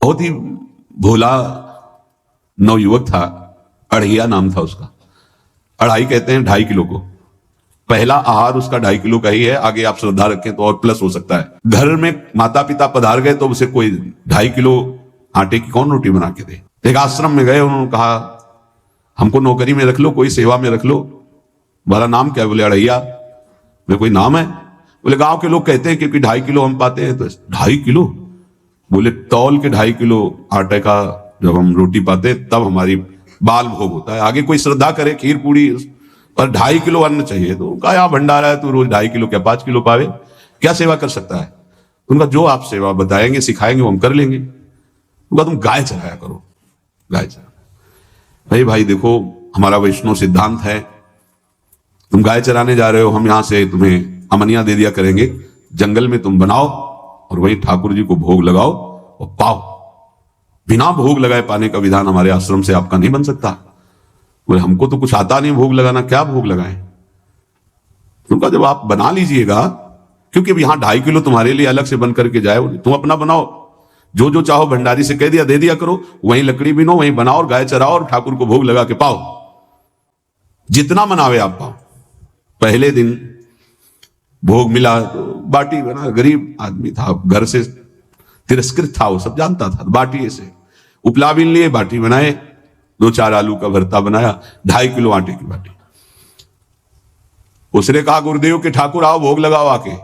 बहुत ही भोला नवयुवक था, अढ़ैया नाम था उसका। अढ़ाई कहते हैं 2.5 किलो को। पहला आहार उसका 2.5 किलो का ही है, आगे आप श्रद्धा रखें तो और प्लस हो सकता है। घर में माता पिता पधार गए तो उसे कोई 2.5 किलो आटे की कौन रोटी बना के दे। एक आश्रम में गए, उन्होंने कहा हमको नौकरी में रख लो, कोई सेवा में रख लो। तुम्हारा नाम क्या है? बोले अढ़ैया। मेरे कोई नाम है? बोले गांव के लोग कहते हैं क्योंकि 2.5 किलो हम पाते हैं। तो 2.5 किलो? बोले तौल के 2.5 किलो आटे का जब हम रोटी पाते तब हमारी बाल भोग होता है। आगे कोई श्रद्धा करे खीर पूरी, पर 2.5 किलो अन्न चाहिए। तो कहा यहाँ भंडारा है, तू रोज 2.5 किलो क्या 5 किलो पावे, क्या सेवा कर सकता है? उनका जो आप सेवा बताएंगे सिखाएंगे वो हम कर लेंगे। उनका तुम गाय चराया करो, गाय चरा। भाई देखो हमारा वैष्णव सिद्धांत है, तुम गाय चराने जा रहे हो, हम यहां से तुम्हें अमनिया दे दिया करेंगे, जंगल में तुम बनाओ और वहीं ठाकुर जी को भोग लगाओ और पाओ। बिना भोग लगाए पाने का विधान हमारे आश्रम से आपका नहीं बन सकता। बोले हमको तो कुछ आता नहीं भोग लगाना, क्या भोग लगाएं? उनका जब आप बना लीजिएगा, क्योंकि अब यहां 2.5 किलो तुम्हारे लिए अलग से बन करके जाए, तुम अपना बनाओ, जो जो चाहो भंडारी से कह दिया दे दिया करो, वहीं लकड़ी बिनो, वहीं बनाओ और गाय चराओ और ठाकुर को भोग लगा के पाओ। जितना मनावे आप पाओ। पहले दिन भोग मिला तो बाटी बना, गरीब आदमी था, घर से तिरस्कृत था, वो सब जानता था। बाटी से उपला बीन लिए, बाटी बनाए, 2-4 आलू का भरता बनाया, 2.5 किलो आटे की बाटी। उसने कहा गुरुदेव के ठाकुर आओ भोग लगाओ आके।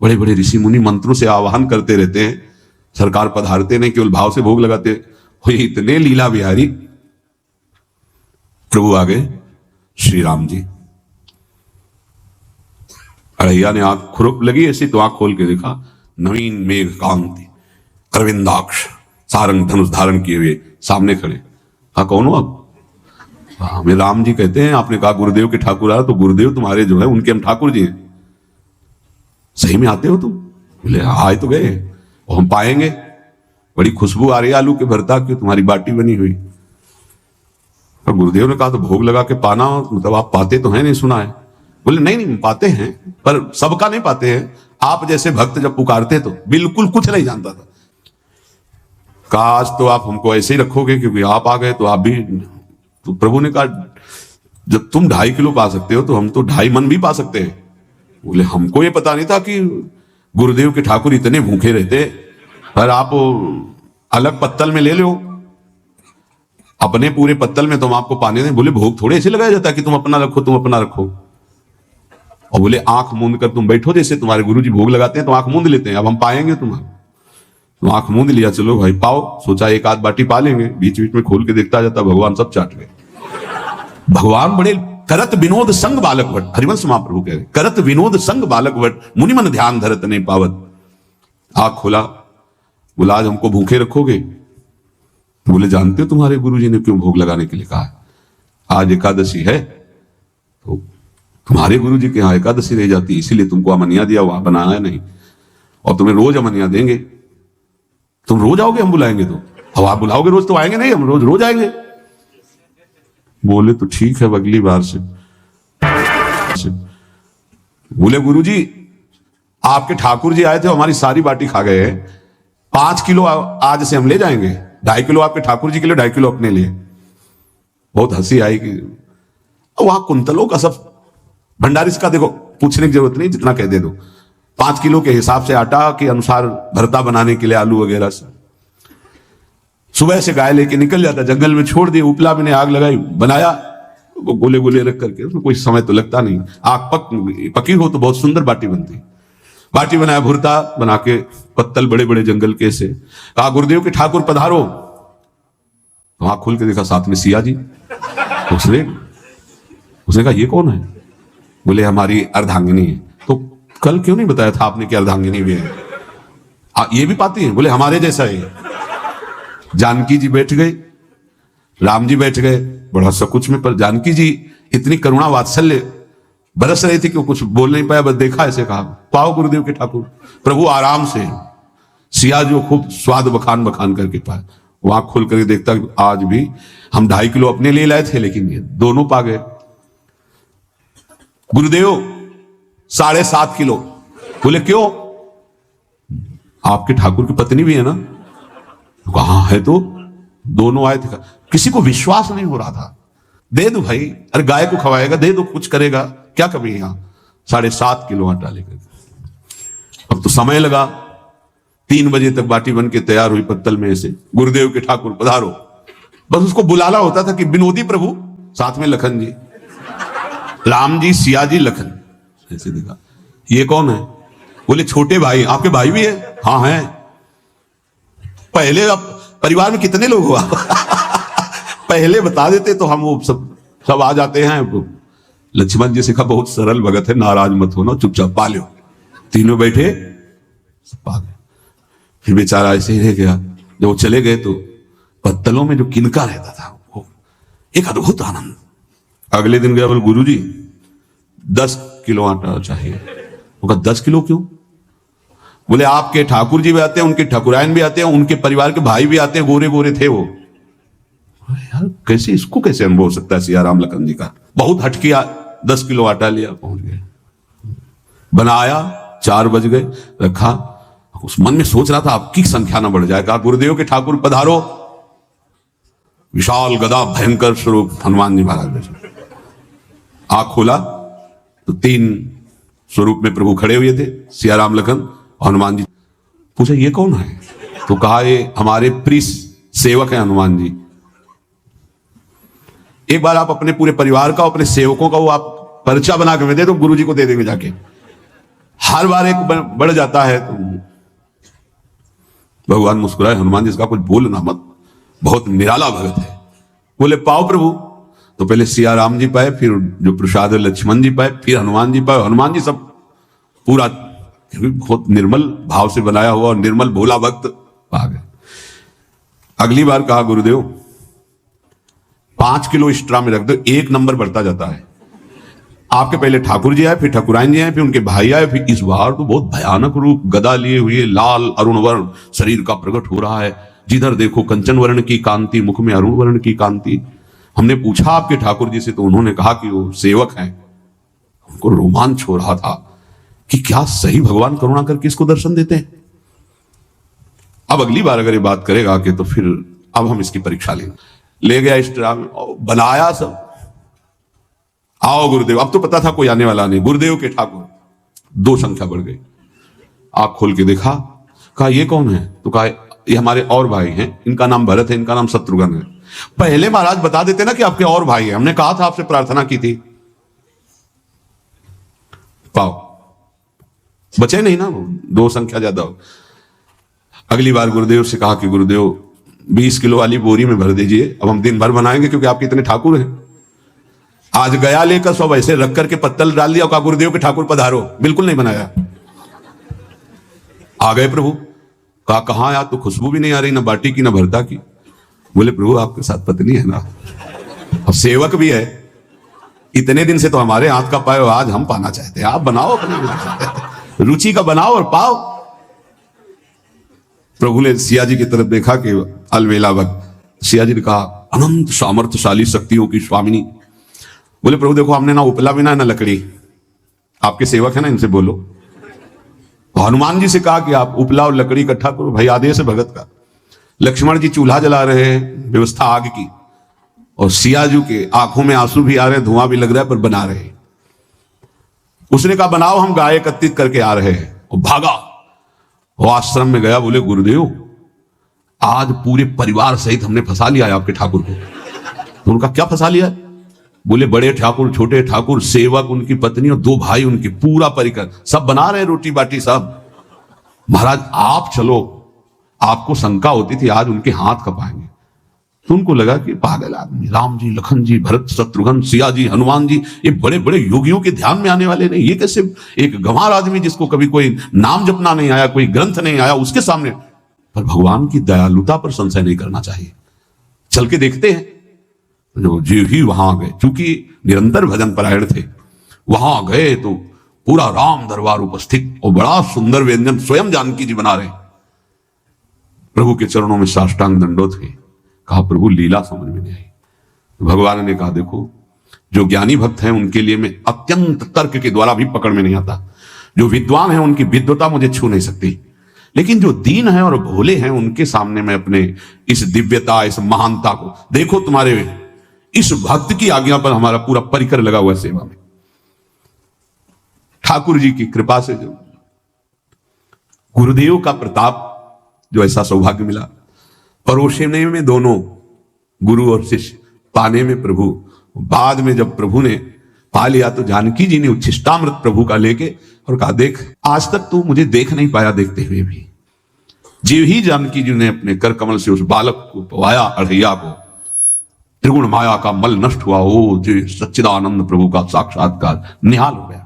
बड़े बड़े ऋषि मुनि मंत्रों से आवाहन करते रहते हैं, सरकार पधारते नहीं, केवल भाव से भोग लगाते। इतने लीला बिहारी प्रभु आ गए, श्री राम जी। अढ़ैया ने आंख खुरप लगी ऐसी तो आंख खोल के देखा, नवीन मेघ कांति, अरविंदाक्ष, सारंग धनुष धारण किए हुए सामने खड़े। कहा कौन हो आप? हमें राम जी कहते हैं। आपने कहा गुरुदेव के ठाकुर आ, तो गुरुदेव तुम्हारे जो है उनके हम ठाकुर जी हैं। सही में आते हो तुम? बोले आए तो गए और हम पाएंगे। बड़ी खुशबू आ रही है आलू के भरता की, तुम्हारी बाटी बनी हुई। तो गुरुदेव ने कहा तो भोग लगा के पाना, मतलब आप पाते तो हैं? नहीं सुना है। बोले नहीं पाते हैं, पर सबका नहीं पाते हैं। आप जैसे भक्त जब पुकारते तो बिल्कुल कुछ नहीं जानता था। काश तो आप हमको ऐसे ही रखोगे, क्योंकि आप आ गए तो आप भी। तो प्रभु ने कहा जब तुम 2.5 किलो पा सकते हो तो हम तो 2.5 मन भी पा सकते हैं। बोले हमको ये पता नहीं था कि गुरुदेव के ठाकुर इतने भूखे रहते, पर आप अलग पत्तल में ले लो, अपने पूरे पत्तल में तुम आपको पाने दें। बोले भोग थोड़े ऐसे लगाया जाता है कि तुम अपना रखो, तुम अपना रखो। और बोले आंख मूंद कर तुम बैठो, जैसे तुम्हारे गुरुजी भोग लगाते हैं तो आंख मूंद लेते हैं, अब हम पाएंगे तुम्हारा। तो आंख मूंद लिया, चलो भाई पाओ। सोचा एक आध बाटी पा लेंगे, बीच बीच में खोल के देखता जाता, भगवान सब चाट गए। भगवान बड़े करत विनोद संग बालक वट, हरिवंश महाप्रभु कह रहे, करत विनोद संग बालक वट, मुनि मन ध्यान धरत नहीं पावत। आंख खोला, बोला आज हमको भूखे रखोगे? बोले जानते हो तुम्हारे गुरुजी ने क्यों भोग लगाने के लिए कहा? आज एकादशी है, तो तुम्हारे गुरुजी के यहाँ एकादशी रह जाती, इसीलिए तुमको अमनिया दिया, वहां बनाया नहीं, और तुम्हें रोज अमनिया देंगे। तुम रोज आओगे? हम बुलाएंगे तो? अब आप बुलाओगे रोज तो आएंगे नहीं, हम रोज रोज आएंगे। बोले तो ठीक है अगली बार से। बोले गुरुजी आपके ठाकुर जी आए थे, हमारी सारी बाटी खा गए हैं, 5 किलो आज से हम ले जाएंगे, 2.5 किलो आपके ठाकुर जी के लिए, 2.5 किलो अपने लिए। बहुत हंसी आई कि वहां कुंतलों का सब भंडारी का देखो, पूछने की जरूरत नहीं, जितना कह दे दो। 5 किलो के हिसाब से आटा के अनुसार भरता बनाने के लिए आलू वगैरह से सुबह से गाय लेके निकल जाता, जंगल में छोड़ दिए, उपला में आग लगाई, बनाया, वो गोले गोले रख करके, उसमें कोई समय तो लगता नहीं। आग पकी हो तो बहुत सुंदर बाटी बनती। बाटी बनाया, भुरता बना के, पत्तल बड़े बड़े जंगल के से। कहा गुरुदेव के ठाकुर पधारो। तो आंख खोल के देखा साथ में सिया जी। उसने कहा ये कौन है? बोले हमारी अर्धांगिनी है। तो कल क्यों नहीं बताया था आपने कि अर्धांगिनी भी है? ये भी पाती है? बोले हमारे जैसा है। जानकी जी बैठ गए, राम जी बैठ गए, बड़ा सकुच में, पर जानकी जी इतनी करुणा वात्सल्य बरस रही थी कि वो कुछ बोल नहीं पाया, बस देखा ऐसे, कहा पाओ गुरुदेव के ठाकुर। प्रभु आराम से, सिया जो खूब स्वाद बखान बखान करके पाए। वहां खोल करके देखता आज भी हम 2.5 किलो अपने लिए लाए थे, लेकिन ये दोनों पा गए। गुरुदेव 7.5 किलो। बोले क्यों? आपके ठाकुर की पत्नी भी है ना? है तो दोनों आए थे। किसी को विश्वास नहीं हो रहा था। दे दो भाई, अरे गाय को खवाएगा, दे दो, कुछ करेगा, क्या कमी है यहां। 7.5 किलो आटा लेकर। अब तो समय लगा, 3 बजे तक बाटी बन के तैयार हुई पत्तल में ऐसे, गुरुदेव के ठाकुर पधारो। बस उसको बुलाना होता था कि विनोदी प्रभु, साथ में लखन जी, राम जी, सिया जी, लखन। ऐसे देखा, ये कौन है? बोले छोटे भाई। आपके भाई भी है? हाँ है। पहले आप परिवार में कितने लोग हो आप? पहले बता देते तो हम वो सब आ जाते हैं। लक्ष्मण जी से कहा बहुत सरल भगत है, नाराज मत होना, चुपचाप पा लो। तीनों बैठे, पा गए। फिर बेचारा ऐसे ही रह गया। जब वो चले गए तो पत्तलों में जो किनका रहता था वो एक अद्भुत आनंद। अगले दिन गया, बोले गुरुजी 10 किलो आटा चाहिए। वो कहा 10 किलो क्यों? बोले आपके ठाकुर जी भी आते हैं, उनके ठाकुरायन भी आते हैं, उनके परिवार के भाई भी आते हैं, गोरे गोरे थे वो। यार कैसे, इसको कैसे अनुभव हो सकता है सियाराम लखन जी का। बहुत हटके 10 किलो आटा लिया, पहुंच गए, बनाया। 4 बज गए, रखा। उस मन में सोच रहा था आपकी संख्या ना बढ़ जाए। कहा गुरुदेव के ठाकुर पधारो। विशाल गदा भयंकर स्वरूप हनुमान जी महाराज। आंख खोला तो 3 स्वरूप में प्रभु खड़े हुए थे, सियाराम लखन हनुमान जी। पूछा ये कौन है? तो कहा ये हमारे प्रिय सेवक हैं हनुमान जी। एक बार आप अपने पूरे परिवार का, अपने सेवकों का वो आप पर्चा बना के दे दो, गुरु जी को दे देंगे जाके। हर बार एक बढ़ जाता है तो भगवान मुस्कुराए, हनुमान जी इसका कुछ बोलना मत, बहुत निराला भगत है। बोले पाओ प्रभु। तो पहले सियाराम जी पाए, फिर जो प्रसाद लक्ष्मण जी पाए, फिर हनुमान जी पाए। हनुमान जी सब पूरा बहुत निर्मल भाव से बनाया हुआ और निर्मल भोला भक्त आ गए। अगली बार कहा गुरुदेव 5 किलो एक्स्ट्रा में रख दो, 1 नंबर बढ़ता जाता है। आपके पहले ठाकुर जी आए, फिर ठाकुराइन जी आए, फिर उनके भाई आए, फिर इस बार तो बहुत भयानक रूप, गदा लिए हुए, लाल अरुण वर्ण शरीर का प्रकट हो रहा है। जिधर देखो कंचन वर्ण की कांति, मुख में अरुण वर्ण की कांति। हमने पूछा आपके ठाकुर जी से तो उन्होंने कहा कि वो सेवक हैं। उनको रोमांच हो रहा था कि क्या सही भगवान करुणा करके इसको दर्शन देते हैं। अब अगली बार अगर ये बात करेगा कि तो फिर अब हम इसकी परीक्षा लेंगे। ले गया एक्स्ट्रा में, बनाया सब। आओ गुरुदेव। अब तो पता था कोई आने वाला नहीं। गुरुदेव के ठाकुर, 2 संख्या बढ़ गई। आंख खोल के देखा, कहा ये कौन है? तो कहा ये हमारे और भाई हैं, इनका नाम भरत है, इनका नाम शत्रुघ्न है। पहले महाराज बता देते ना कि आपके और भाई हैं, हमने कहा था, आपसे प्रार्थना की थी। पाओ, बचे नहीं ना, 2 संख्या ज्यादा हो। अगली बार गुरुदेव से कहा कि गुरुदेव 20 किलो वाली बोरी में भर दीजिए, अब हम दिन भर बनाएंगे क्योंकि आपके इतने ठाकुर हैं। आज गया लेकर सब ऐसे रख करके पत्तल डाल दिया, कहा गुरुदेव के ठाकुर पधारो। बिल्कुल नहीं बनाया। आ गए प्रभु। कहा कहां यार, तो खुशबू भी नहीं आ रही, ना बाटी की ना भरता की। बोले प्रभु आपके साथ पत्नी है ना, और सेवक भी है, इतने दिन से तो हमारे हाथ का पाए, आज हम पाना चाहते हैं, आप बनाओ अपनी रुचि का बनाओ और पाओ। प्रभु ने सिया जी की तरफ देखा कि अलवेला वक्त। सिया जी ने कहा अनंत सामर्थ्यशाली शक्तियों की स्वामिनी। बोले प्रभु देखो हमने ना उपला भी ना लकड़ी, आपके सेवक है ना, इनसे बोलो। हनुमान जी से कहा कि आप उपला और लकड़ी इकट्ठा करो, भाई आदेश है भगत का। लक्ष्मण जी चूल्हा जला रहे हैं, व्यवस्था आग की, और सिया जी के आंखों में आंसू भी आ रहे हैं, धुआं भी लग रहा है, पर बना रहे हैं। उसने कहा बनाओ, हम गाय एकत्रित करके आ रहे हैं। और भागा, वो आश्रम में गया। बोले गुरुदेव आज पूरे परिवार सहित हमने फंसा लिया है आपके ठाकुर को। तो उनका क्या फंसा लिया? बोले बड़े ठाकुर, छोटे ठाकुर, सेवक, उनकी पत्नी और 2 भाई उनके, पूरा परिकर, सब बना रहे रोटी बाटी सब। महाराज आप चलो, आपको शंका होती थी आज उनके हाथ कपाएंगे। तो उनको लगा कि पागल आदमी, राम जी, लखन जी, भरत, शत्रुघ्न, सिया जी, हनुमान जी, ये बड़े बड़े योगियों के ध्यान में आने वाले नहीं, ये कैसे एक गंवार आदमी जिसको कभी कोई नाम जपना नहीं आया, कोई ग्रंथ नहीं आया, उसके सामने। पर भगवान की दयालुता पर संशय नहीं करना चाहिए। चल के देखते हैं। जो जीव ही वहां गए, चूंकि निरंतर भजन परायण थे, वहां गए तो पूरा राम दरबार उपस्थित और बड़ा सुंदर व्यंजन स्वयं जानकी जी बना रहे। प्रभु के चरणों में साष्टांग दंडोत हुए। कहा प्रभु लीला समझ में नहीं आई। भगवान ने कहा देखो जो ज्ञानी भक्त हैं उनके लिए मैं अत्यंत तर्क के द्वारा भी पकड़ में नहीं आता। जो विद्वान हैं उनकी विद्वता मुझे छू नहीं सकती। लेकिन जो दीन है और भोले हैं उनके सामने मैं अपने इस दिव्यता, इस महानता को, देखो तुम्हारे इस भक्त की आज्ञा पर हमारा पूरा परिकर लगा हुआ सेवा में। ठाकुर जी की कृपा से जो गुरुदेव का प्रताप, जो ऐसा सौभाग्य मिला, परोसने में दोनों गुरु और शिष्य, पाने में प्रभु। बाद में जब प्रभु ने पा लिया तो जानकी जी ने उच्छिष्टामृत प्रभु का लेके और कहा, देख आज तक तू मुझे देख नहीं पाया देखते हुए भी। जीव ही जानकी जी ने अपने कर कमल से उस बालक को पवाया, अढ़ैया को, त्रिगुण माया का मल नष्ट हुआ। ओ जी सच्चिदानंद प्रभु का साक्षात्कार निहाल हो गया।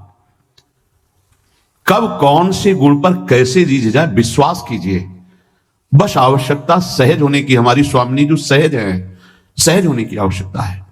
कब कौन से गुण पर कैसे जी जाए विश्वास कीजिए, बस आवश्यकता सहज होने की। हमारी स्वामिनी जो सहज है, सहज होने की आवश्यकता है।